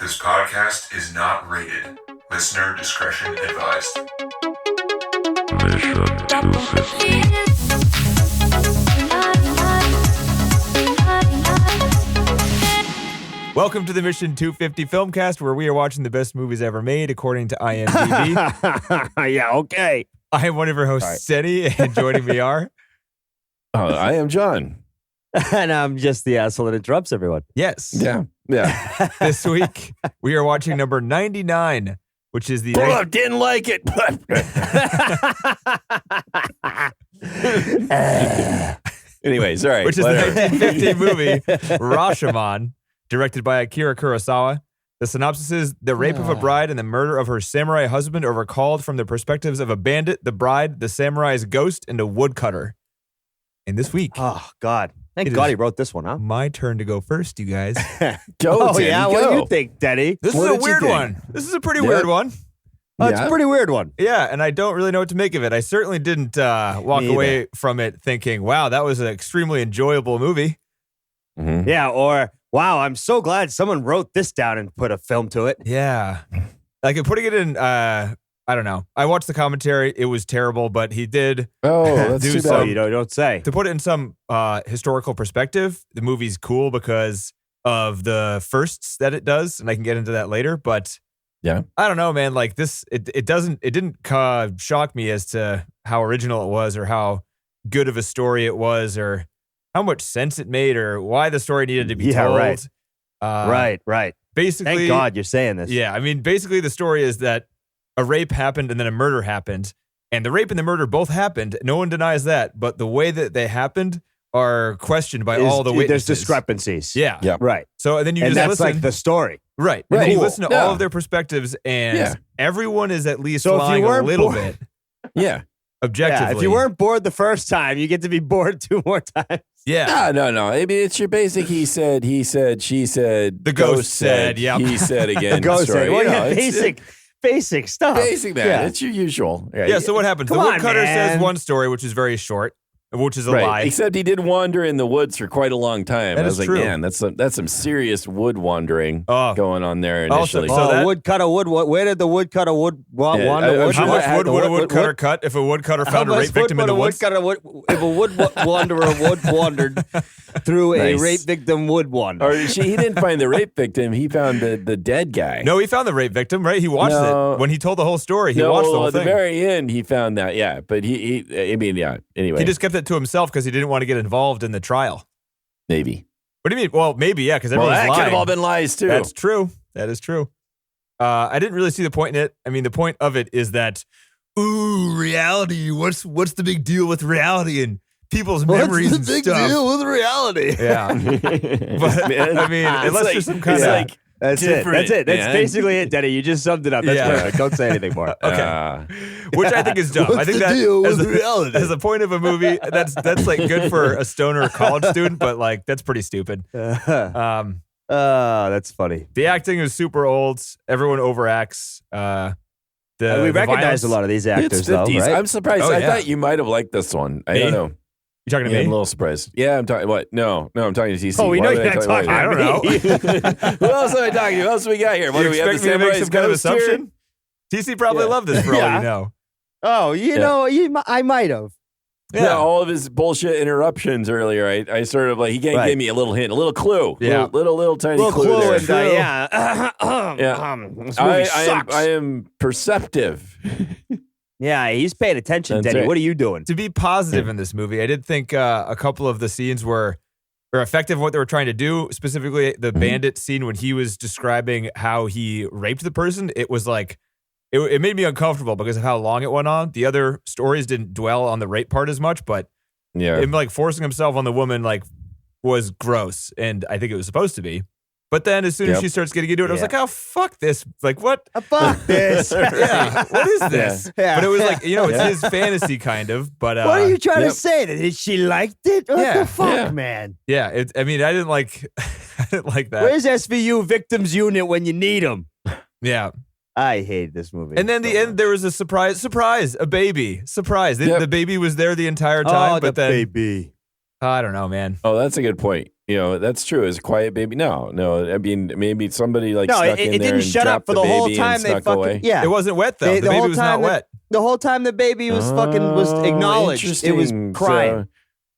This podcast is not rated. Listener discretion advised. Mission 250. Welcome to the Mission 250 Filmcast, where we are watching the best movies ever made, according to IMDb. Yeah, okay. I am one of your hosts, Senny, and joining me are... I am John. And I'm just the asshole that interrupts everyone. Yes. Yeah. This week, we are watching number 99, which is the... Didn't like it. Anyway, sorry. Which is the 1950 movie Rashomon, directed by Akira Kurosawa. The synopsis is, the rape of a bride and the murder of her samurai husband are recalled from the perspectives of a bandit, the bride, the samurai's ghost, and a woodcutter. And this week... Oh, God. Thank It God is he wrote this one, huh? my turn to go first, you guys. Go, Oh, Teddy, yeah? go. What do you think, Daddy? This What is a did you weird think? one. This is a pretty Yeah. weird one. Oh, it's a pretty weird one. Yeah, and I don't really know what to make of it. I certainly didn't walk Me either. away from it thinking, wow, that was an extremely enjoyable movie. Mhm. Yeah, or, wow, I'm so glad someone wrote this down and put a film to it. Yeah. Like putting it in, I don't know. I watched the commentary. It was terrible, but he did, Oh, that's Do too so. Oh, bad. you don't say. to put it in some historical perspective, the movie's cool because of the firsts that it does, and I can get into that later, but Yeah. I don't know, man. Like this, it didn't shock me as to how original it was or how good of a story it was or how much sense it made or why the story needed to be Yeah, told. right. Right. Basically, Thank God you're saying this. yeah. I mean, basically the story is that a rape happened and then a murder happened, and the rape and the murder both happened. No one denies that, but the way that they happened are questioned by all the witnesses. There's discrepancies. Yeah. Yeah. Right. So and then you And just that's listen. like the story. Right. And Right. then you Cool. listen to Yeah. all of their perspectives, and Yeah. everyone is at least So if you lying a weren't little born- bit Yeah. objectively. Yeah, if you weren't bored the first time, you get to be bored 2 more times. Yeah. No. I mean, it's your basic he said, she said, The ghost said, yep. he said again. Ghost story. said, well, You know, yeah, it's- basic stuff. Basic, man. Yeah. It's your usual. Yeah, so what happens? Come The on, woodcutter says man. one story, which is very short, which is a lie. Except he did wander in the woods for quite a long time. That I is was true. like, man, that's some serious wood wandering Oh. going on there Also, initially. so that- woodcutter wood. Where did the woodcutter wood wander? I'm How sure much that wood had would a the woodcutter cut if a woodcutter found a How rape much victim in wood the would a woods? woodcutter if a wood wanderer would wandered through a Nice. rape victim would wander? Or he didn't find the rape victim. He found the dead guy. No, he found the rape victim, right? He watched No. it. When he told the whole story, he No, watched the whole at the thing. very end, he found that. Yeah, but anyway. He just kept it to himself because he didn't want to get involved in the trial. maybe. What do you mean? Well, maybe, yeah, because Well, everyone's that lying. could have all been lies too. That's true. That is true. I didn't really see the point in it. I mean, the point of it is that, ooh, reality. What's the big deal with reality and people's memories and stuff? with reality? Yeah. But, I mean, unless there's some kind it's of... like That's different, it. That's man. basically it, Denny. You just summed it up. That's Yeah. perfect. Don't say anything more. Okay. Which I think is dumb. I think that as a point of a movie, that's like good for a stoner college student, but like that's pretty stupid. Oh, that's funny. The acting is super old. Everyone overacts. We recognize a lot of these actors, it's though, 50s. right? I'm surprised. Oh, I yeah. thought you might have liked this one. I Me? don't know. You talking to Yeah, I'm a me? little surprised. Yeah, I'm talking. What? No, I'm talking to TC. Oh, we Why know would you're I not tell you- talking. I don't know. Who else am I talking to? Who else we got here? What You do we have? expect me to make some kind of assumption? TC probably Yeah. loved this for all Yeah. you know. Oh, you know, I might have. Yeah, all of his bullshit interruptions earlier. I sort of like he Right. gave me a little hint, a little clue, Yeah. little tiny Little clue there. and yeah. This movie I sucks. am perceptive. Yeah, he's paying attention, That's Denny. right. What are you doing? To be positive in this movie, I did think a couple of the scenes were effective in what they were trying to do. Specifically, the bandit scene when he was describing how he raped the person. It was like it made me uncomfortable because of how long it went on. The other stories didn't dwell on the rape part as much, but Yeah, him like forcing himself on the woman like was gross, and I think it was supposed to be. But then as soon as Yep. she starts getting into it, I was Yeah. like, oh, fuck this. Like, what? Fuck this. Yeah, what is this? Yeah. But it was like, it's his fantasy kind of, but What are you trying Yep. to say? That she liked it? What Yeah. the fuck, Yeah. man? yeah, I mean, I didn't like that. Where's SVU Victims Unit when you need them? Yeah. I hate this movie. And then the end, there was a surprise, a baby. Surprise. Yep. The baby was there the entire Oh, time, the but then baby. I don't know, man. Oh, that's a good point. That's true. Is Quiet Baby? No. I mean, maybe somebody No, snuck in it there didn't and shut up dropped for the whole baby time and they snuck fucking away. yeah. It wasn't wet though. They- The baby was not wet. The whole time the baby was was acknowledged. It was Interesting. crying.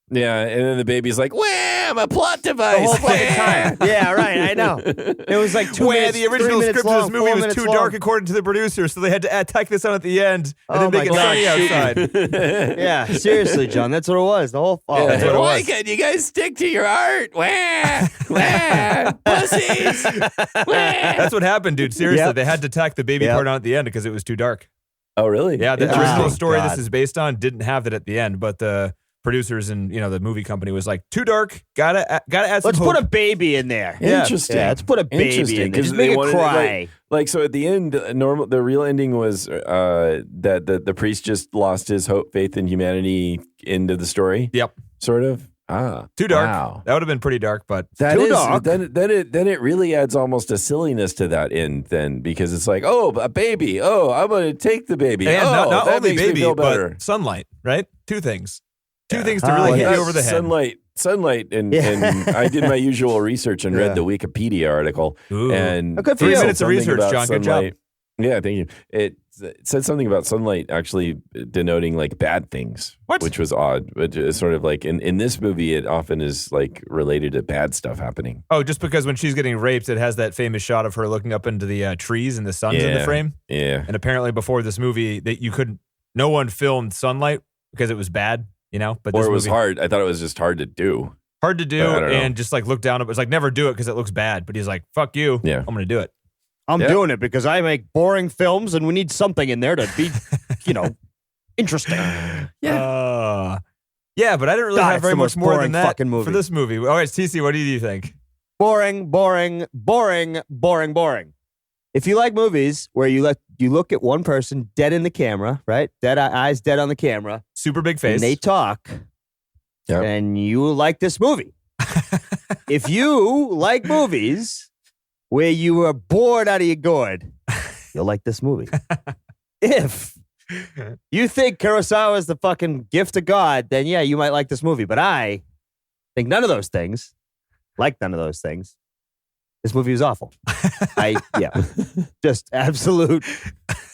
Yeah, and then the baby's like, "Wham! A plot The device." whole fucking time. Yeah, right. I know. It was like 2 Where minutes. the original 3 minutes script of long, this movie 4 was minutes too long. dark, according to the producer, so they had to tack this on at the end and Oh then make it my sunny God. outside. Yeah, seriously, John. That's what it was. The whole. Oh, That's what it Why was. can't you guys stick to your art? Wah, wah, pussies. Wah. That's what happened, dude. Seriously, Yep. they had to tack the baby Yep. part on at the end because it was too dark. Oh, really? Yeah, the Interesting. original story God. this is based on didn't have that at the end, but the producers and the movie company was like, too dark. Gotta add some let's hope. put a baby in there. Yeah. Interesting. Yeah, let's put a baby in there. Just make it cry. Like so at the end, the real ending was that the priest just lost his hope, faith, in humanity. End of the story. Yep. Sort of. Too dark. Wow. That would have been pretty dark, but That Too is dark. then it really adds almost a silliness to that end then because it's like, oh, a baby. Oh, I'm going to take the baby. and oh, not that only makes me baby, feel better. but sunlight, right? Two things. Two things to Ah, really hit yes. you over the head. Sunlight, and Yeah. I did my usual research and Yeah. read the Wikipedia article. Ooh. And Oh, good for Three you. minutes of something research, about John. Good job. sunlight- Yeah, thank you. It said something about sunlight actually denoting like bad things, What? which was odd. Which is sort of like in this movie, it often is like related to bad stuff happening. Oh, just because when she's getting raped, it has that famous shot of her looking up into the trees and the sun's in the Yeah. frame. Yeah, And apparently, before this movie, no one filmed sunlight because it was bad, But or this it was movie, hard. I thought it was just hard to do. hard to do, I don't know. and just like look down. It was like never do it because it looks bad. But he's like, "Fuck you, Yeah. I'm gonna do it." I'm Yeah. doing it because I make boring films, and we need something in there to be, interesting. Yeah, but I didn't really God, have it's very the much most more boring than that fucking movie. for this movie. All right, TC, what do you think? Boring, boring, boring, boring, boring. If you like movies where you look at one person dead in the camera, right? Dead eyes, dead on the camera, Super big face. and they talk, Yep. and you like this movie. If you like movies where you are bored out of your gourd, you'll like this movie. If you think Kurosawa is the fucking gift of God, then yeah, you might like this movie. But I think none of those things. Like none of those things. This movie was awful. Just absolute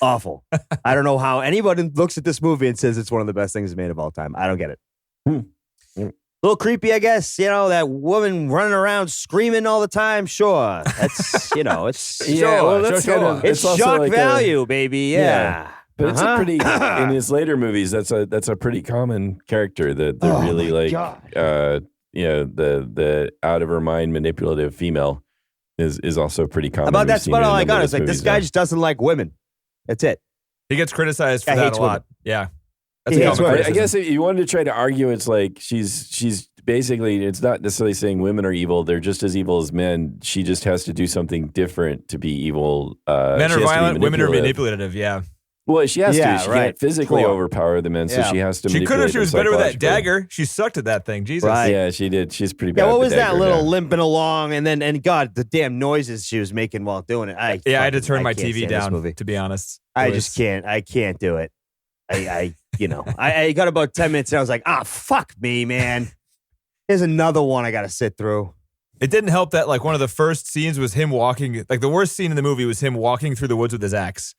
awful. I don't know how anybody looks at this movie and says it's one of the best things made of all time. I don't get it. A little creepy, I guess. That woman running around screaming all the time. Sure, that's it's Yeah, well, that's kind of it's also shock like value, baby. Yeah. But it's a Uh-huh. pretty in his later movies. That's a pretty common character. The Oh, really my like God. the out of her mind manipulative female is also pretty common. About We've that's seen about it in all a I number got. of It's like his this movies guy now. just doesn't like women. That's it. He gets criticized for Guy that hates a lot. women. Yeah, that's He a hates common women. I criticism. guess if you wanted to try to argue, it's like she's basically, it's not necessarily saying women are evil. They're just as evil as men. She just has to do something different to be evil. Men she has are to be violent, women are manipulative. manipulative. Yeah, Well, she has Yeah, to. She right. can't physically Sure. overpower the men, so Yeah. she has to. she could if manipulate she was them better with that psychologically. dagger. She sucked at that thing. Jesus. Right. Yeah, she did. She's pretty bad. Yeah, what with was the that dagger, little yeah. limping along, and God, the damn noises she was making while doing it. I had to turn my can't TV stand this down. movie. To be honest, I It just was- can't. I can't do it. I got about 10 minutes and I was like, fuck me, man. Here's another one I got to sit through. It didn't help that like one of the first scenes was him walking. Like the worst scene in the movie was him walking through the woods with his axe.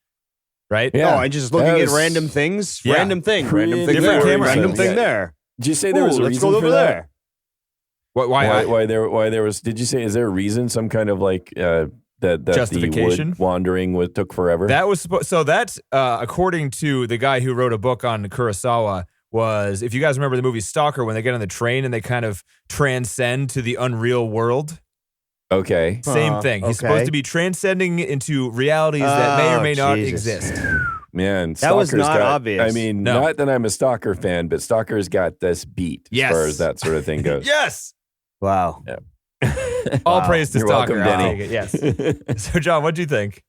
Right? Yeah. Oh, and just looking That at was random things. Yeah. Random thing. Pretty Random thing different there. camera Random shots. thing Yeah. there. Did you say there was a Ooh, let's reason go for over that? there. Why? Why there was? Did you say? Is there a reason? Some kind of like that Justification? the wood wandering took forever. That was so that according to the guy who wrote a book on Kurosawa was, if you guys remember the movie Stalker, when they get on the train and they kind of transcend to the unreal world. okay. Same thing. He's okay. supposed to be transcending into realities that may or may not Jesus. exist. Man, That was Stalker's not got, obvious. I mean, No. not that I'm a Stalker fan, but Stalker's got this beat Yes. as far as that sort of thing goes. Yes. Wow. All Wow. praise to You're Stalker. welcome, I'll Denny. take it. Yes. So, John, what'd you think?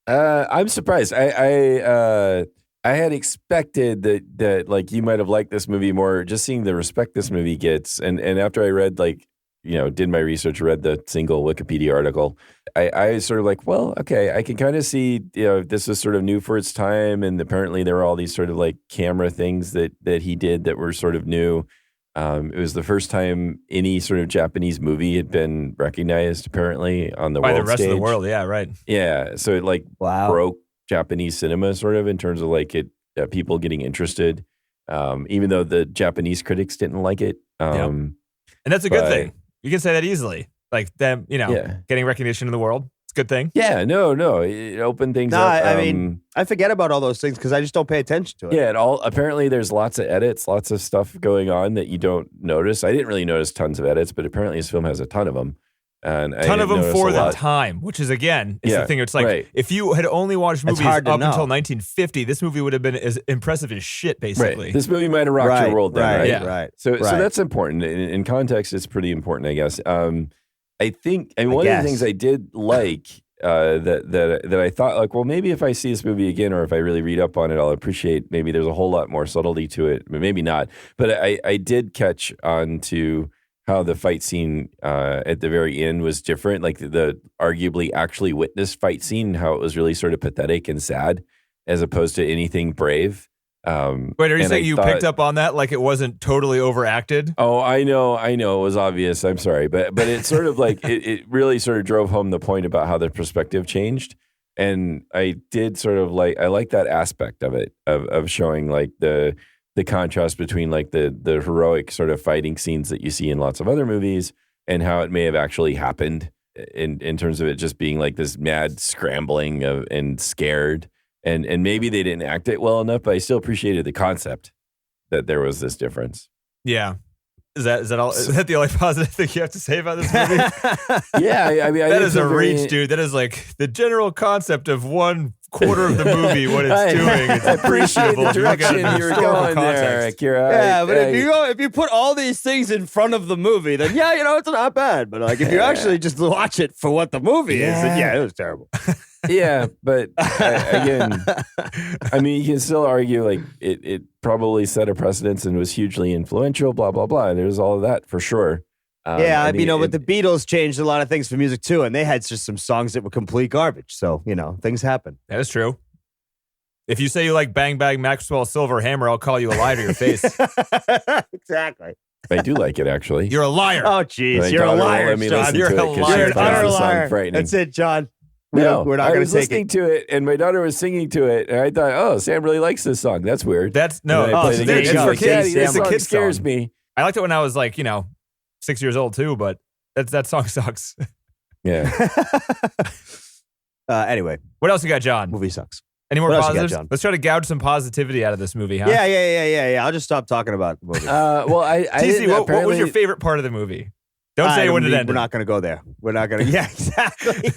I'm surprised. I had expected that like you might have liked this movie more. Just seeing the respect this movie gets, and after I read did my research, read the single Wikipedia article, I was sort of like, well, okay, I can kind of see this was sort of new for its time, and apparently there were all these sort of like camera things that he did that were sort of new. It was the first time any sort of Japanese movie had been recognized, apparently, on the By world the rest stage. of the world. Yeah, right. Yeah, so it like Wow. broke Japanese cinema sort of in terms of like people getting interested, even though the Japanese critics didn't like it. And that's a good but- thing. You can say that easily. Like them, Yeah. getting recognition in the world. It's a good thing. Yeah, no, it opened things No, up. I mean, I forget about all those things because I just don't pay attention to it. yeah, apparently there's lots of edits, lots of stuff going on that you don't notice. I didn't really notice tons of edits, but apparently this film has a ton of them. And I Ton of didn't them notice for a the lot. time, which is again, it's Yeah, the thing. It's like right. if you had only watched It's movies hard to up know. until 1950, this movie would have been as impressive as shit, basically. Right. This movie might have rocked your world then, right? Yeah. right. So Right. that's important. In context, it's pretty important, I guess. I think, and I one of guess. the things I did like that I thought, like, well, maybe if I see this movie again, or if I really read up on it, I'll appreciate. Maybe there's a whole lot more subtlety to it, but maybe not. But I did catch on to how the fight scene at the very end was different, like the arguably actually witnessed fight scene, how it was really sort of pathetic and sad, as opposed to anything brave. Wait, are you and saying I you thought- picked up on that like it wasn't totally overacted? Oh, I know, it was obvious. I'm sorry, but it's sort of like it really sort of drove home the point about how the perspective changed, and I did sort of like I like that aspect of it of showing like the contrast between like the heroic sort of fighting scenes that you see in lots of other movies and how it may have actually happened in terms of it just being like this mad scrambling and scared. And maybe they didn't act it well enough, but I still appreciated the concept that there was this difference. Yeah. Is that all? Is that the only positive thing you have to say about this movie? Yeah, I mean, I That think is a it's very- reach, dude. That is like the general concept of 1/4 of the movie, what it's doing. It's I appreciate appreciable. the if you look at it in direction you were historical going there, context. Akira. Yeah, but I- if you put all these things in front of the movie, then yeah, it's not bad. But like if you actually just watch it for what the movie is, then yeah, it was terrible. yeah, but again, I mean, you can still argue like it probably set a precedence and was hugely influential. Blah blah blah. There's all of that for sure. Yeah, and but the Beatles changed a lot of things for music too, and they had just some songs that were complete garbage. So things happen. That is true. If you say you like Bang Bang Maxwell Silver Hammer, I'll call you a liar to your face. Exactly. I do like it actually. You're a liar. Oh, My jeez, you're a daughter won't liar, let me John. listen You're to a it 'cause she liar. You're an finds utter the song liar. frightening. That's it, John. No, We're not I going was to take listening it. to it, and my daughter was singing to it, and I thought, "Oh, Sam really likes this song. That's weird." That's no. And I Oh, played so it there again. you She's go. like, See, "Daddy, Sam this song likes scares song." me." I liked it when I was like 6 years old too, but that song sucks. Yeah. Anyway, What else you got, John? movie sucks. Any more What else you got, positives? John? Let's try to gouge some positivity out of this movie, huh? Yeah. I'll just stop talking about the movie. Well, I TC, didn't what was apparently- your favorite part of the movie? Don't say when it ended. We're not going to go there. We're not going to. Yeah, exactly.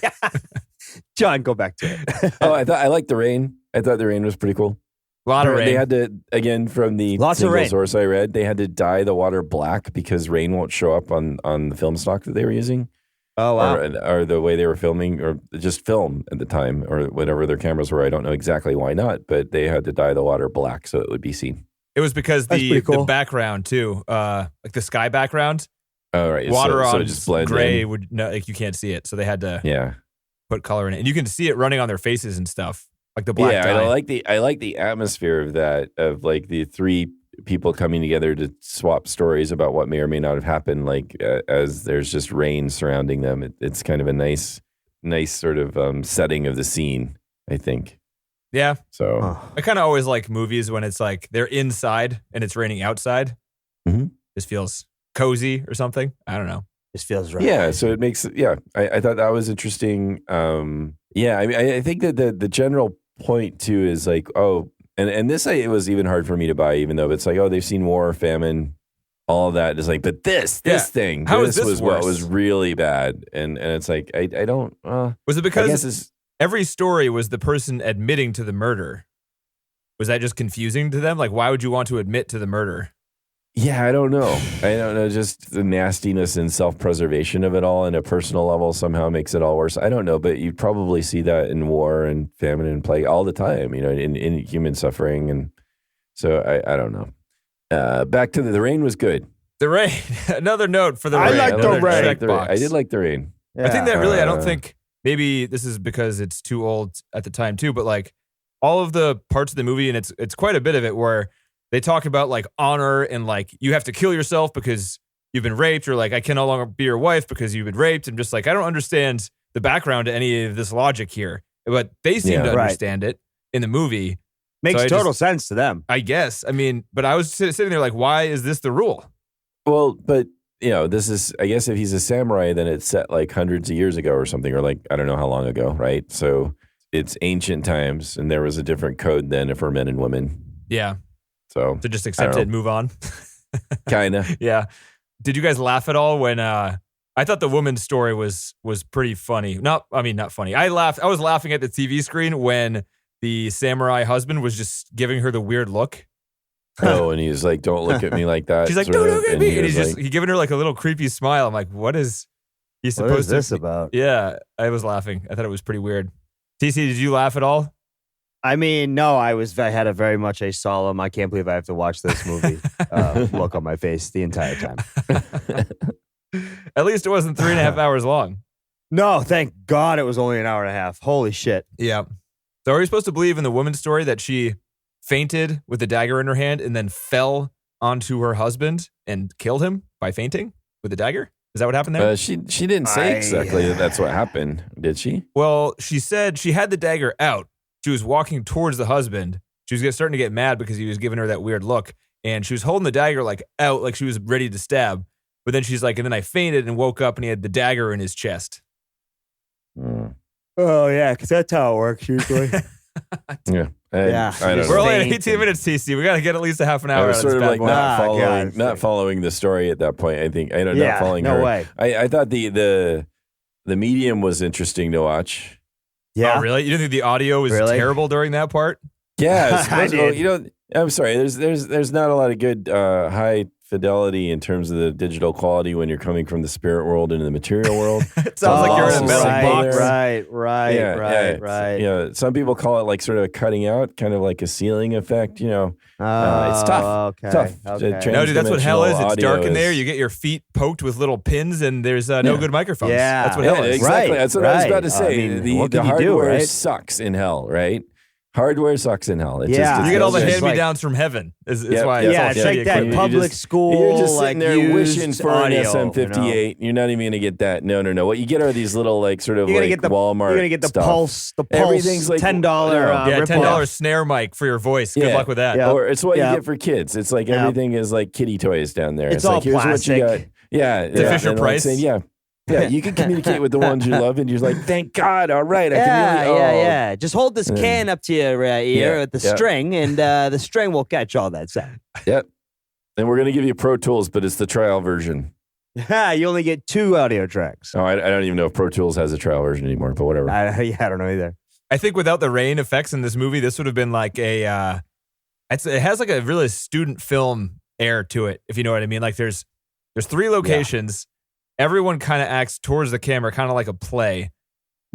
John, go back to it. Oh, I liked the rain. I thought the rain was pretty cool. A lot of rain. They had to, again, from the Lots of single rain. source I read, they had to dye the water black because rain won't show up on the film stock that they were using. Oh wow. Or the way they were filming, or just film at the time, or whatever their cameras were. I don't know exactly why not, but they had to dye the water black so it would be seen. It was because That's pretty the cool. background too, like the sky background, All right, water so on it just blend gray in. would like you can't see it, so they had to Yeah, put color in it, and you can see it running on their faces and stuff, like the black yeah. dye. I like the atmosphere of that, of like the three people coming together to swap stories about what may or may not have happened. Like as there's just rain surrounding them, it's kind of a nice sort of setting of the scene, I think. Yeah, So Oh. I kind of always like movies when it's like they're inside and it's raining outside. Mhm. This feels cozy or something. I don't know. This feels right. yeah, so it makes I thought that was interesting. Yeah, I mean, I think that the general point too is like, oh, and this it was even hard for me to buy, even though it's like, oh, they've seen war, famine, all of that. It's like, but this Yeah. thing, How is this was what worse? was really bad, and it's like I don't. Was it I guess because it's, every story was the person admitting to the murder? Was that just confusing to them? Like, why would you want to admit to the murder? yeah, I don't know. Just the nastiness and self-preservation of it all, on a personal level, somehow makes it all worse. I don't know, but you probably see that in war and famine and plague all the time. In human suffering, and so I don't know. Back to the rain was good. The rain. Another note for the I rain. like the Another rain. checkbox. I did like the rain. I think that really, I don't Uh, think, maybe this is because it's too old at the time too, but like all of the parts of the movie, and it's quite a bit of it, where they talk about like honor and like you have to kill yourself because you've been raped, or like I can no longer be your wife because you've been raped. I'm just like, I don't understand the background to any of this logic here, but they seem to understand it in the movie. Makes total sense to them, I guess. I mean, but I was sitting there like, why is this the rule? Well, but this is, I guess if he's a samurai, then it's set like hundreds of years ago or something, or like, I don't know how long ago, right? So it's ancient times and there was a different code then for men and women. Yeah. So just accept it and move on. Kind of. Yeah. Did you guys laugh at all when, I thought the woman's story was pretty funny. Not funny. I was laughing at the TV screen when the samurai husband was just giving her the weird look. Oh, and he's like, don't look at me like that. She's like, don't look at me. And he's giving her like a little creepy smile. I'm like, what is he supposed to? What is this about? Yeah, I was laughing. I thought it was pretty weird. TC, did you laugh at all? I mean, no, I had a very much a solemn, I can't believe I have to watch this movie look on my face the entire time. At least it wasn't 3.5 hours long. No, thank God it was only an hour and a half. Holy shit. Yeah. So are you supposed to believe in the woman's story that she fainted with a dagger in her hand and then fell onto her husband and killed him by fainting with a dagger? Is that what happened there? She didn't say exactly that that's what happened, did she? Well, she said she had the dagger out. She was walking towards the husband. She was starting to get mad because he was giving her that weird look. And she was holding the dagger like out, like she was ready to stab. But then she's like, and then I fainted and woke up and he had the dagger in his chest. Oh, yeah, because that's how it works usually. Yeah. Yeah. I don't We're know. only at 18 minutes, TC. We got to get at least a half an hour I was out of sort this of bad like boy. not following the story at that point. I think not following no her. way. I thought the medium was interesting to watch. Yeah. Oh, really? You didn't think the audio was terrible during that part? Yeah, I did. I'm sorry. There's not a lot of good high fidelity in terms of the digital quality when you're coming from the spirit world into the material world. It sounds like you're in a metal box. Right. Yeah, some people call it like sort of cutting out, kind of like a ceiling effect. It's tough. Okay. Tough. Okay. No, dude, that's what hell is. It's Audio dark in there. is- You get your feet poked with little pins, and there's no good microphones. Yeah. That's what Yeah, hell is. exactly. Right, That's what I was about to right. say. I mean, what the can you do, hardware right? sucks in hell, right? Hardware sucks in hell. It Yeah. just, You get all the It's hand-me-downs from heaven. Is Yep. why. Yeah, it's it's all like shitty that equipment. public school. You're just sitting like, there wishing used for audio, an SM58. You're not even going to get that. No. What you get are these little like sort of You're like gonna get the Walmart. You're gonna get the stuff. Pulse. The Pulse. Everything's like $10. Yeah, rip-off. $10 snare mic for your voice. Good Yeah. luck with that. Yeah. Or it's what Yeah. you get for kids. It's like Yeah. everything is like kitty toys down there. It's like, all here's what you plastic. got. Yeah, It's a Fisher and like Price. saying, yeah, you can communicate with the ones you love, and you're like, thank God. All right, I Yeah, can really. yeah. Just hold this can up to your ear Yeah, with the yeah. string, and the string will catch all that sound. Yep. And we're gonna give you Pro Tools, but it's the trial version. You only get 2 audio tracks. Oh, I don't even know if Pro Tools has a trial version anymore, but whatever. I don't know either. I think without the rain effects in this movie, this would have been like it has like a really student film air to it, if you know what I mean. Like there's 3 locations. Everyone kind of acts towards the camera, kind of like a play.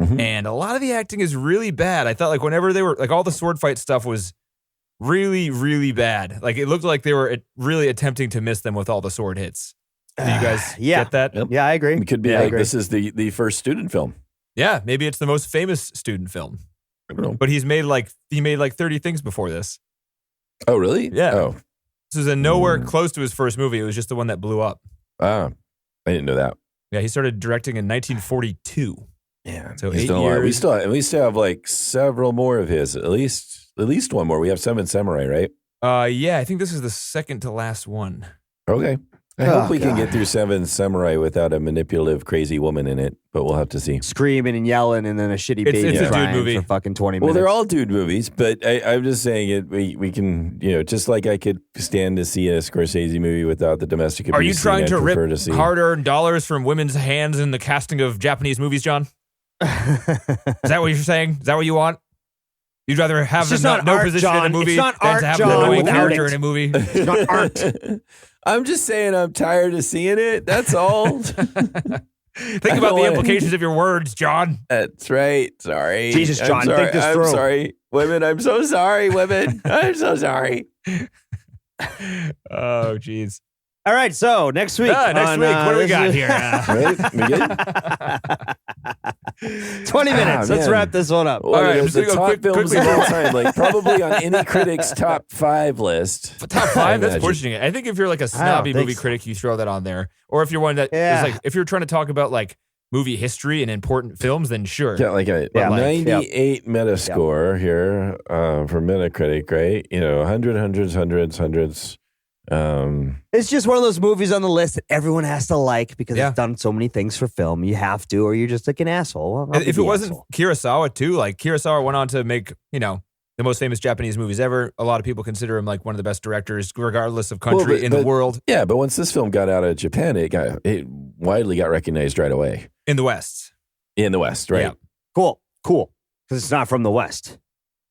Mhm. And a lot of the acting is really bad. I thought like whenever they were like all the sword fight stuff was really, really bad. Like it looked like they were really attempting to miss them with all the sword hits. Do you guys Yeah. get that? Yep. Yeah, I agree. It could be Yeah, I like agree. this is the first student film. Yeah, maybe it's the most famous student film. I don't know. But he made like 30 things before this. Oh, really? Yeah. Oh, This was nowhere close to his first movie. It was just the one that blew up. I didn't know that. Yeah, he started directing in 1942. Yeah. So He's 8 done a lot. years. We still have like several more of his. At least one more. We have 7 Samurai, right? Yeah, I think this is the second to last one. Okay. I Oh, hope we can God. get through 7 Samurai without a manipulative, crazy woman in it, but we'll have to see. Screaming and yelling, and then a shitty It's baby a dude crying movie. for fucking 20 Well, minutes. they're all dude movies, but I'm just saying it. We can, just like I could stand to see a Scorsese movie without the domestic abuse. Are you scene, trying I'd to prefer rip see. hard-earned dollars from women's hands in the casting of Japanese movies, John? Is that what you're saying? Is that what you want? You'd rather have It's just no not art, position in John. a movie It's not than art, to have John, an annoying without character it. in a movie? It's not art. I'm just saying I'm tired of seeing it. That's all. Think about the implications of your words, John. That's right. Sorry. Jesus, I'm John, sorry. think this I'm through. sorry. Women, I'm so sorry, women. I'm so sorry. Oh, jeez. All right, so next week. Next week, what do we got here? Right? We good? 20 minutes. Let's man. wrap this one up. Well, All right, I'm the just gonna go top films quickly. of all time, like probably on any critic's top 5 list. Top 5? That's imagine. pushing it. I think if you're like a I don't snobby think movie so. critic, you throw that on there. Or if you're one that is Yeah. like, if you're trying to talk about like movie history and important films, then sure. Got like a Yeah, 98 Metascore here for Metacritic, right? 100, hundreds. It's just one of those movies on the list that everyone has to like because Yeah. it's done so many things for film. You have to, or you're just like an asshole. Well, I'll be If it the wasn't asshole. Kurosawa too, like Kurosawa went on to make, the most famous Japanese movies ever. A lot of people consider him like one of the best directors, regardless of country Well, in the world. Yeah, but once this film got out of Japan, it widely got recognized right away In the West. in the West, right? Yeah. Cool. Because it's not from the West.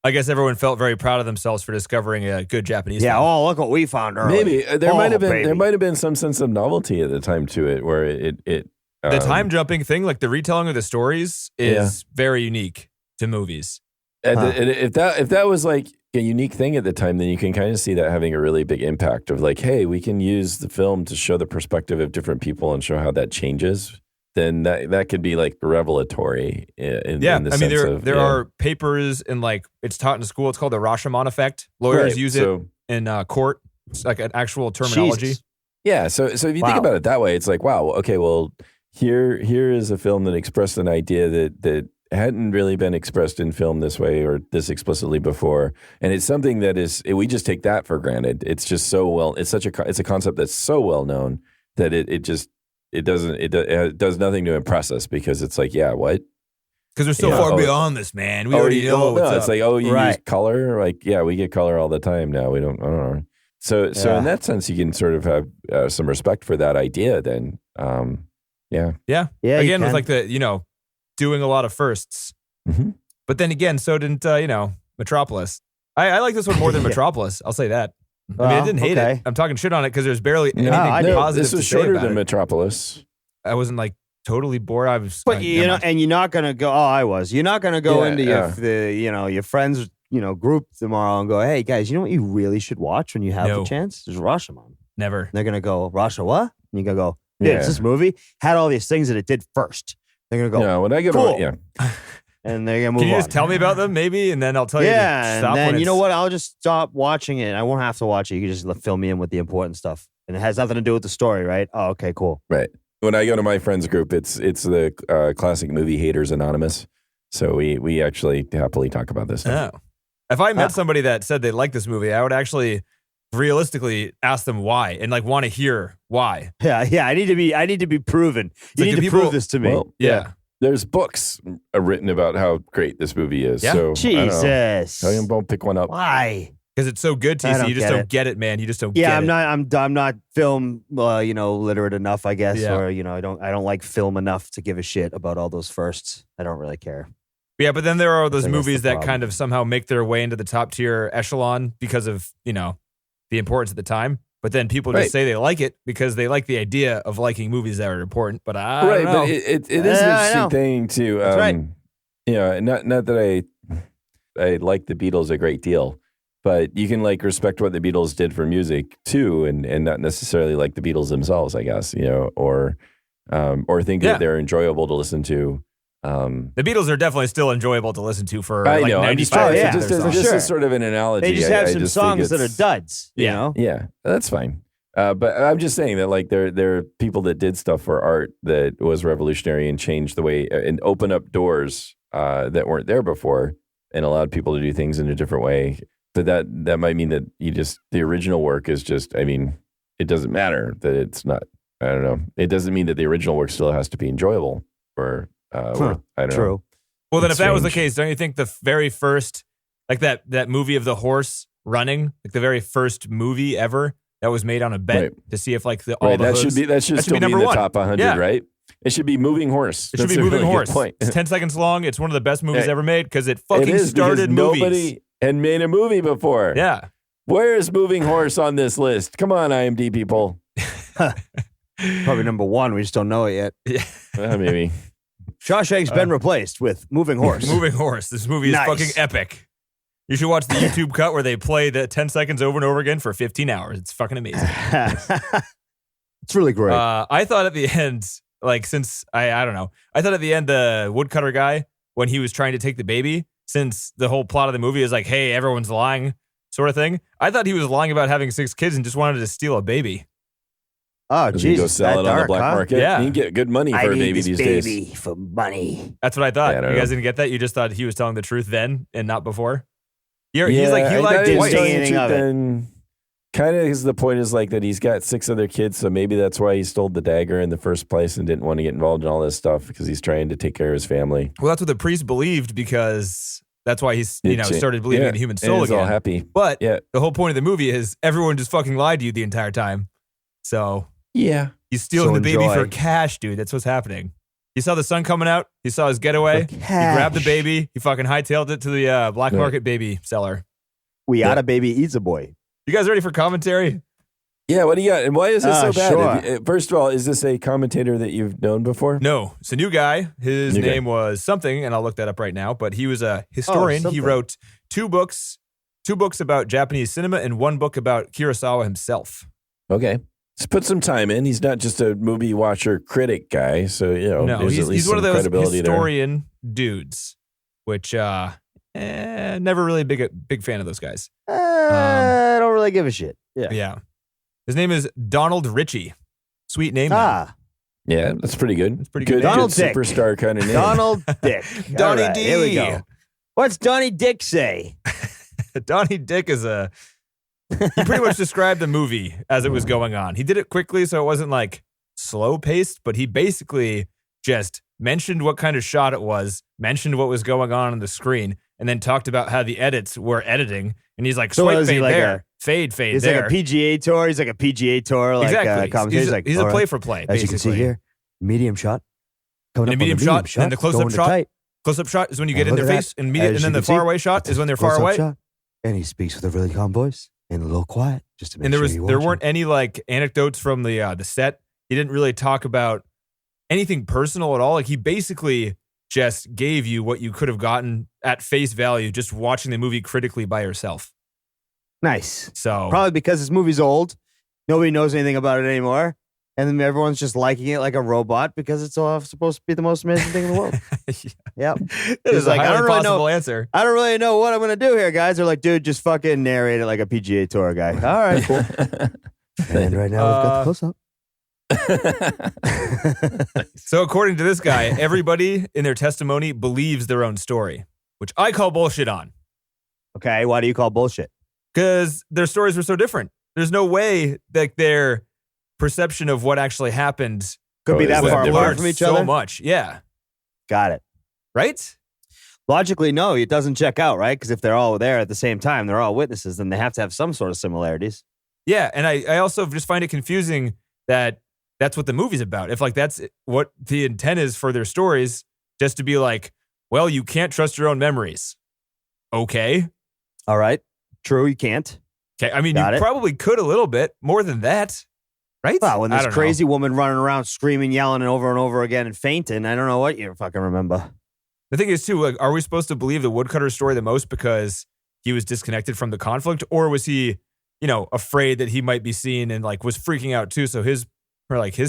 I guess everyone felt very proud of themselves for discovering a good Japanese Yeah. film. Oh, look what we found early. Maybe there Oh, might have been baby. there might have been some sense of novelty at the time to it, where it The time jumping thing, like the retelling of the stories, is very unique to movies. If that was like a unique thing at the time, then you can kind of see that having a really big impact of like, hey, we can use the film to show the perspective of different people and show how that changes. Then that could be like revelatory in the I mean, sense of there are papers and like it's taught in school. It's called the Rashomon effect. Lawyers Right, use it in court. It's like an actual terminology. Jesus. Yeah, so if you think Wow. about it that way, it's like, wow, okay, well, here is a film that expressed an idea that hadn't really been expressed in film this way or this explicitly before, and it's something that we just take that for granted. It's just so well, it's a concept that's so well known that it does nothing to impress us because it's like, yeah, what? Because we're so Yeah. far Oh. beyond this, man. We already know what's it's up. like, oh, you use Right. color, like, yeah, we get color all the time now. We don't, I don't know. So Yeah. in that sense, you can sort of have some respect for that idea. Then, yeah. Yeah. Again, with like the, doing a lot of firsts. Mhm. But then again, so didn't, Metropolis. I like this one more than Yeah. Metropolis. I'll say that. I Well, didn't hate okay. it. I'm talking shit on it because there's barely anything I did. positive This was to say shorter about than it. Metropolis. I wasn't like totally bored. I was, But never mind. and you're not gonna go. Oh, I was. You're not gonna go Yeah, into yeah. your friends group tomorrow and go, hey guys, you know what you really should watch when you have No. the chance? There's Rashomon. Never. They're gonna go, Rasha what? And you're gonna go, dude, Yeah. this movie had all these things that it did first. They're gonna go, Yeah, when I get cool. yeah. and they're gonna move Can you on. just tell me about them maybe? And then I'll tell you Yeah, to and stop then when you know it's- what? I'll just stop watching it. I won't have to watch it. You can just fill me in with the important stuff, and it has nothing to do with the story, right? Oh, okay, cool. Right. When I go to my friends group, it's the Classic Movie Haters Anonymous. So we actually happily talk about this stuff. Oh. If I met somebody that said they liked this movie, I would actually realistically ask them why and like want to hear why. Yeah. I need to be proven. You like need the to people- prove this to me. Well, Yeah. there's books written about how great this movie is. Yeah? So I don't know. Jesus. Tell you, don't pick one up. Why? Because it's so good, I TC. don't You just get don't it. get it, man. You just don't Yeah, get I'm it. not film literate enough, I guess, Yeah. or I don't like film enough to give a shit about all those firsts. I don't really care. Yeah, but then there are those I think that's movies the that problem. kind of somehow make their way into the top tier echelon because of, the importance at the time. But then people Right. just say they like it because they like the idea of liking movies that are important. But I Right, don't know. but it is an Yeah, I interesting know. thing to, That's right. not that I like the Beatles a great deal, but you can like respect what the Beatles did for music too, and not necessarily like the Beatles themselves, I guess, or think Yeah. that they're enjoyable to listen to. The Beatles are definitely still enjoyable to listen to for I like know, I'm just 95 trying, yeah. of just, their as, songs. just Sure. as sort of an analogy. They just have I some just songs think that are it's- duds. You Yeah. know? Yeah, that's fine. But I'm just saying that like there are people that did stuff for art that was revolutionary and changed the way and opened up doors that weren't there before and allowed people to do things in a different way. But that might mean that the original work is just, I mean, it doesn't matter that it's not, I don't know. It doesn't mean that the original work still has to be enjoyable or I don't know. True. Well, then It's if that was the strange. case, don't you think the very first, like that movie of the horse running, like the very first movie ever that was made on a bet Right. to see if like all Right, the that hooves- should that still should be be in number the one. top 100, Yeah. right? It should be Moving Horse. It should That's be a Moving really good Horse. point. It's 10 seconds long. It's one of the best movies Yeah. ever made because it It fucking is because started movies. nobody had made a movie before. Yeah. Where is Moving Horse on this list? Come on, IMDb people. Probably number one. We just don't know it yet. Maybe. Shawshank's been replaced with Moving Horse. Moving Horse. This movie is Nice. fucking epic. You should watch the YouTube cut where they play the 10 seconds over and over again for 15 hours. It's fucking amazing. It's really great. I thought at the end, Like, since I don't know. I thought at the end, the woodcutter guy, when he was trying to take the baby, since the whole plot of the movie is like, hey, everyone's lying sort of thing. I thought he was lying about having 6 kids and just wanted to steal a baby. Oh, Does he go Jesus. sell it on the black market? Yeah. You can get good money for a baby these days. for money. That's what I thought. I don't You guys know. didn't get that? You just thought he was telling the truth then and not before? He's Yeah, like, he I lied thought he was twice. telling the Anything truth of it. then. Kind of, the point is like that he's got 6 other kids, so maybe that's why he stole the dagger in the first place and didn't want to get involved in all this stuff because he's trying to take care of his family. Well, that's what the priest believed because that's why he's started believing Yeah, in the human and soul he's all again. happy. But Yeah. the whole point of the movie is everyone just fucking lied to you the entire time. So Yeah. he's stealing So the baby enjoy. for cash, dude. That's what's happening. He saw the sun coming out. He saw his getaway. For He grabbed the cash. baby. He fucking hightailed it to the black Right. market baby seller. We Yeah. oughta baby eats a boy. You guys ready for commentary? Yeah, what do you got? And why is this so bad? Sure. First of all, is this a commentator that you've known before? No, it's a new guy. His New guy. name was something, and I'll look that up right now. But he was a historian. He something. wrote 2 books about Japanese cinema and 1 book about Kurosawa himself. Okay. Let's put some time in. He's not just a movie watcher critic guy, so, No, there's at least he's one of some those credibility there. historian dudes, which never really a big fan of those guys. I don't really give a shit. Yeah. Yeah. His name is Donald Ritchie. Sweet name. man. Ah, Yeah, that's pretty good. That's pretty good. good. Donald good Dick. superstar kind of name. Donald Dick. Donnie All right, D. Here we go. What's Donnie Dick say? Donnie Dick is he pretty much described the movie as it was going on. He did it quickly, so it wasn't like slow paced, but he basically just mentioned what kind of shot it was, mentioned what was going on the screen, and then talked about how the edits were editing. And he's like, So swipe is he fade like there, fade He's there. like a PGA tour. He's like a PGA tour. Like, exactly. commentator. He's, like, he's all a right. play for play, As basically. you can see here, medium shot. Coming And up a on the medium shot, and the close-up going to shot. tight. Close-up shot is when you And get in look their at face, that. and As then you the can see, faraway shot That's is when a they're far close-up away. shot. And he speaks with a really calm voice and a little quiet, just to make And sure you're there watching. weren't any like anecdotes from the set. He didn't really talk about anything personal at all. Like he basically just gave you what you could have gotten at face value just watching the movie critically by yourself. Nice. So Probably because this movie's old. Nobody knows anything about it anymore. And then everyone's just liking it like a robot because it's all supposed to be the most amazing thing in the world. Yep. it It's is a like, I highly don't really possible know. answer. I don't really know what I'm going to do here, guys. They're like, dude, just fucking narrate it like a PGA Tour guy. All right, cool. And right now we've got the close up. So according to this guy, everybody in their testimony believes their own story, which I call bullshit on Okay, why do you call bullshit? because their stories were so different. There's no way that their perception of what actually happened Could be Oh, that is that far different? apart from each so other. much. Yeah. Got it. Right? Logically, no, it doesn't check out, right? Because if they're all there at the same time, they're all witnesses, then they have to have some sort of similarities. Yeah, and I also just find it confusing that that's what the movie's about. If like that's what the intent is for their stories, just to be like, well, you can't trust your own memories. Okay. All right. True, you can't. Okay. I mean, Got you it. probably could a little bit more than that, right? Wow, when I this don't crazy woman running around screaming, yelling, and over again and fainting, I don't know what you fucking remember. know. The thing is, too, like, are we supposed to believe the woodcutter story the most because he was disconnected from the conflict, or was he, afraid that he might be seen and like was freaking out too? So his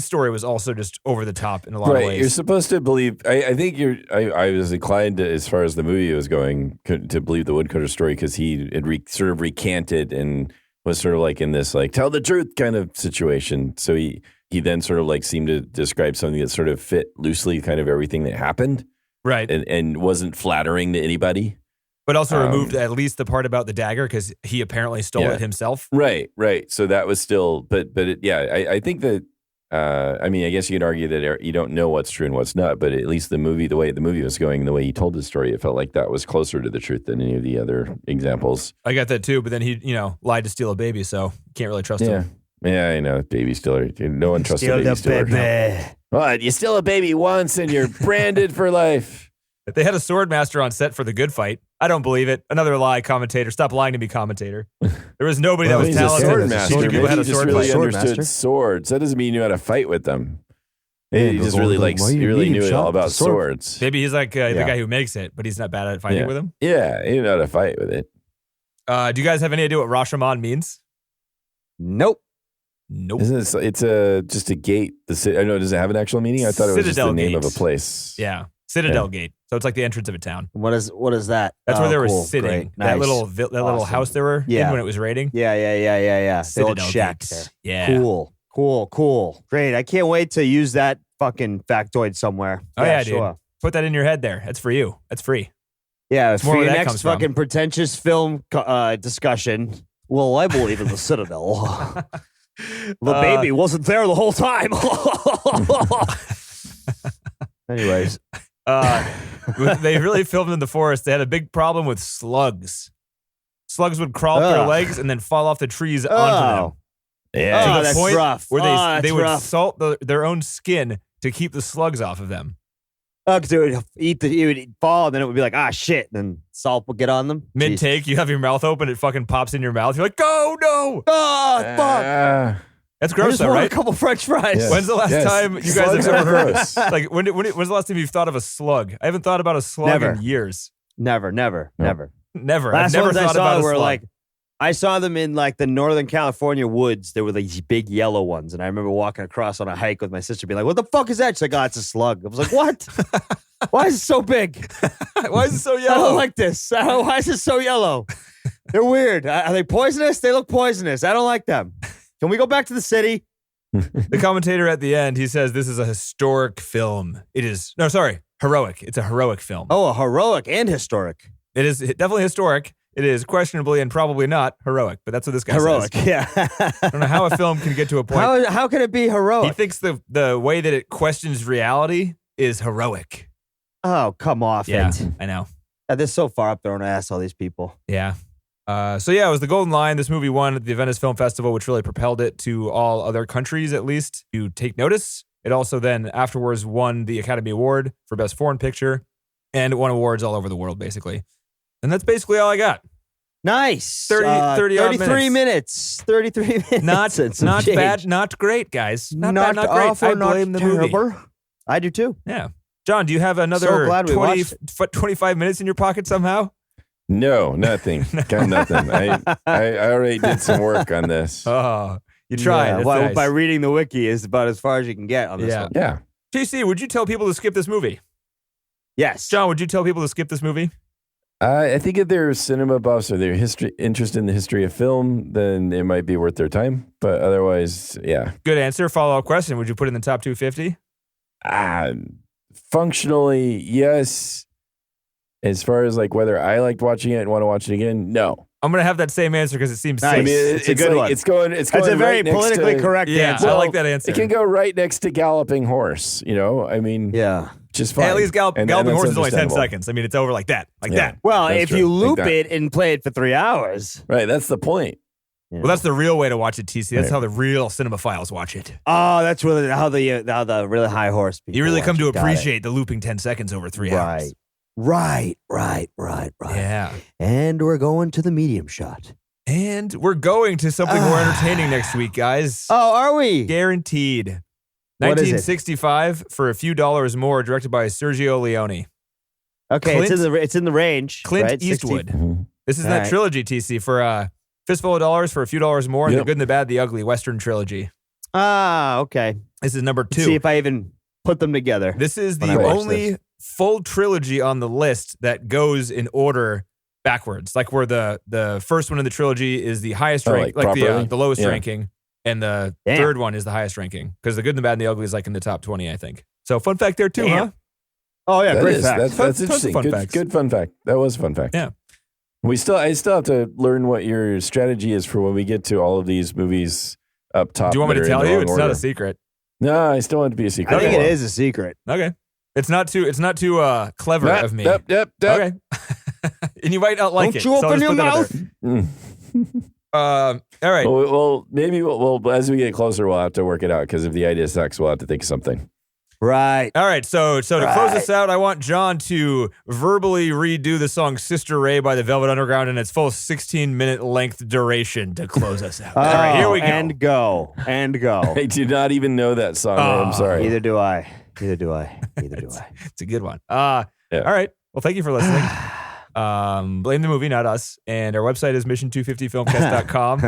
story was also just over the top in a lot of Right, ways. you're supposed to believe. I think I was inclined to, as far as the movie was going, to believe the woodcutter story because he had sort of recanted and was sort of like in this like tell the truth kind of situation. So he then sort of like seemed to describe something that sort of fit loosely kind of everything that happened, right. and wasn't flattering to anybody. But also Um, removed at least the part about the dagger because he apparently stole Yeah. it himself. Right. So that was still, but I think that. I mean, I guess you can argue that you don't know what's true and what's not, but at least the way the movie was going, the way he told the story, it felt like that was closer to the truth than any of the other examples. I got that too, but then he, lied to steal a baby, so can't really trust Yeah. him. Yeah, I know. Baby stealer. No one trusts a Steal baby the stealer. baby. What? You steal a baby once and you're branded for life. They had a sword master on set for the good fight. I don't believe it. Another lie, commentator. Stop lying to me, commentator. There was nobody that Well, was He's a talented. sword These master. People Maybe had he a just sword really fight. Sword understood master. swords. That doesn't mean you know how to fight with them. Yeah, He but just going really to- likes. why you He really medium knew shot? all about Sword. swords. Maybe he's like the Yeah. guy who makes it, but he's not bad at fighting Yeah. with him. Yeah, he knew how to fight with it. Do you guys have any idea what Rashomon means? Nope. Nope. Isn't it? It's just a gate. I know. Does it have an actual meaning? I thought it was just the Citadel name Gate. of a place. Yeah. Citadel Gate. So it's like the entrance of a town. What is that? That's where they were cool. sitting. Great. That Nice. little Awesome. house they were Yeah. in when it was raining. Yeah. The old Citadel shack Gate. there. Yeah. Cool. Great. I can't wait to use that fucking factoid somewhere. Oh, yeah, dude. sure. Put that in your head there. That's for you. That's free. Yeah, more for where your that next comes from. fucking pretentious film discussion. Well, I believe in the Citadel. The baby wasn't there the whole time. Anyways. They really filmed in the forest. They had a big problem with slugs. Slugs would crawl up their Ugh. legs and then fall off the trees onto them. Yeah. To Oh, the that's point rough. where Oh, they that's would rough. salt their own skin to keep the slugs off of them. Oh, because it would fall, and then it would be like, shit. And then salt would get on them. Mid Jesus. take, you have your mouth open, it fucking pops in your mouth. You're like, go, no. Oh, fuck. That's I gross, just though, want right? a couple French fries. Yeah. When's the last Yes. time you guys Slugs have ever are heard? gross. Like, when's the last time you've thought of a slug? I haven't thought about a slug Never. in years. Never. Never. Last I've never ones I thought saw about a were slug. like, I saw them in like the Northern California woods. There were these big yellow ones. And I remember walking across on a hike with my sister being like, what the fuck is that? She's like, it's a slug. I was like, what? Why is it so big? Why is it so I yellow? don't like this. Why is it so yellow? They're weird. Are they poisonous? They look poisonous. I don't like them. Can we go back to the city? The commentator at the end, he says this is a historic film. It is, no, sorry, heroic. It's a heroic film. Oh, a heroic and historic. It is definitely historic. It is questionably and probably not heroic, but that's what this guy Heroic, says. yeah. I don't know how a film can get to a point. How can it be He heroic? thinks the way that it questions reality is heroic. Oh, come off Yeah, it. I know. They're so far up their own ass, all these people. Yeah. So yeah, it was the Golden Lion. This movie won at the Venice Film Festival, which really propelled it to all other countries, at least, to take notice. It also then afterwards won the Academy Award for Best Foreign Picture, and it won awards all over the world, basically. And that's basically all I got. Nice. 30 odd 33 minutes. 33 minutes. Not and some not change. bad, not great, guys. Not bad, not great. awful, I blame not the movie. terrible. I do too. Yeah. John, do you have So another glad we 25 minutes in your pocket somehow? No, nothing. Got nothing. I already did some work on this. Oh, you tried. Yeah, That's well, nice. by reading the wiki is about as far as you can get on this Yeah. one. Yeah. JC, would you tell people to skip this movie? Yes. John, would you tell people to skip this movie? I think if they're cinema buffs or they're interested in the history of film, then it might be worth their time. But otherwise, yeah. Good answer. Follow-up question. Would you put it in the top 250? Functionally, yes. As far as like whether I liked watching it and want to watch it again, no. I'm going to have that same answer because it seems Nice. safe. I mean, It's a good like, one. It's going. That's a very right next politically to- correct Yeah, answer. I like that answer. It can go right next to Galloping Horse. You know, I mean, Yeah. just fine. Hey, at least Galloping that's Horse is only 10 understandable. seconds. I mean, it's over like that. Like Yeah. that. Well, That's if true. you Like loop that. it and play it for 3 hours. Right, that's the point. Yeah. Well, that's the real way to watch it, TC. That's Right. how the real cinemaphiles watch it. Oh, that's really how the really high horse people You really watch come to it. Got it. appreciate the looping 10 seconds over 3 hours. Right. Yeah. And we're going to the medium shot. And we're going to something more entertaining next week, guys. Oh, are we? Guaranteed. What is it? 1965 for a few dollars more, directed by Sergio Leone. Okay, it's in the range. Clint right? 60 Eastwood. Mhm. This is All that right. trilogy, TC, for Fistful of Dollars for a few dollars more, and Yep. The Good and the Bad, the Ugly, Western trilogy. Ah, okay. This is number 2. See if I even put them together. This is when the I watch only full trilogy on the list that goes in order backwards. Like where the first one in the trilogy is the highest Oh, rank, like like properly? the lowest Yeah. ranking, and the Damn. third one is the highest ranking because The Good and the Bad and the Ugly is like in the top 20, I think. So fun fact there too, Damn. huh? Oh yeah, That great is- fact. That's Tons of interesting. fun Good, facts. good fun fact. That was a fun fact. Yeah. I still have to learn what your strategy is for when we get to all of these movies up top. Do you want me that to are in tell the you? wrong It's order. not a secret. No, I still want it to be a secret. I think it Okay. is a secret. Okay. It's not too clever Yep, of me. Yep. Okay. And you might not like Don't it. you so I'll open just your put that out mouth. Mm. there. All right. Well, maybe we'll as we get closer, we'll have to work it out because if the idea sucks, we'll have to think of something. Right. All right, so to close this out, I want John to verbally redo the song Sister Ray by the Velvet Underground in its full 16-minute length duration to close us out. All right, here we go. And go. And go. I do not even know that song. I'm sorry. Neither do I. Neither do I. It's a good one. All right. Well, thank you for listening. Blame the Movie, not us. And our website is mission250filmcast.com.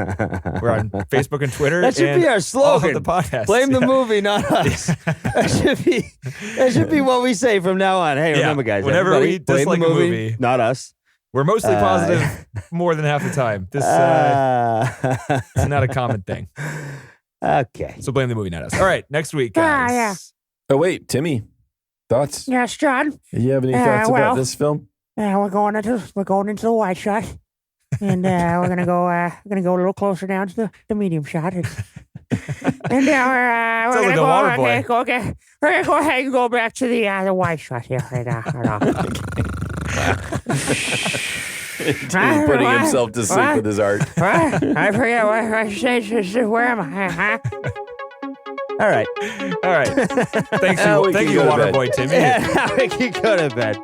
We're on Facebook and Twitter. That should and be our all slogan. of the podcasts. Blame the movie, not us. That should be what we say from now on. Hey, remember, guys. Whenever everybody, we blame dislike the a movie, not us. we're mostly positive more than half the time. This is not a common thing. Okay. So blame the movie, not us. All right, next week, guys. Yeah. Oh wait, Timmy, thoughts? Yes, John. You have any thoughts well, about this film? We're going into the wide shot, and we're gonna go a little closer down to the medium shot, and we're Sounds gonna like a go. water boy. Okay. We're gonna go ahead and go back to the wide shot here right now. Timmy putting himself to sleep with his art. I forget what I said. Where am I? All right. All right. Now we Thank can you, go to water bed. boy Timmy. Yeah, now we can go to bed.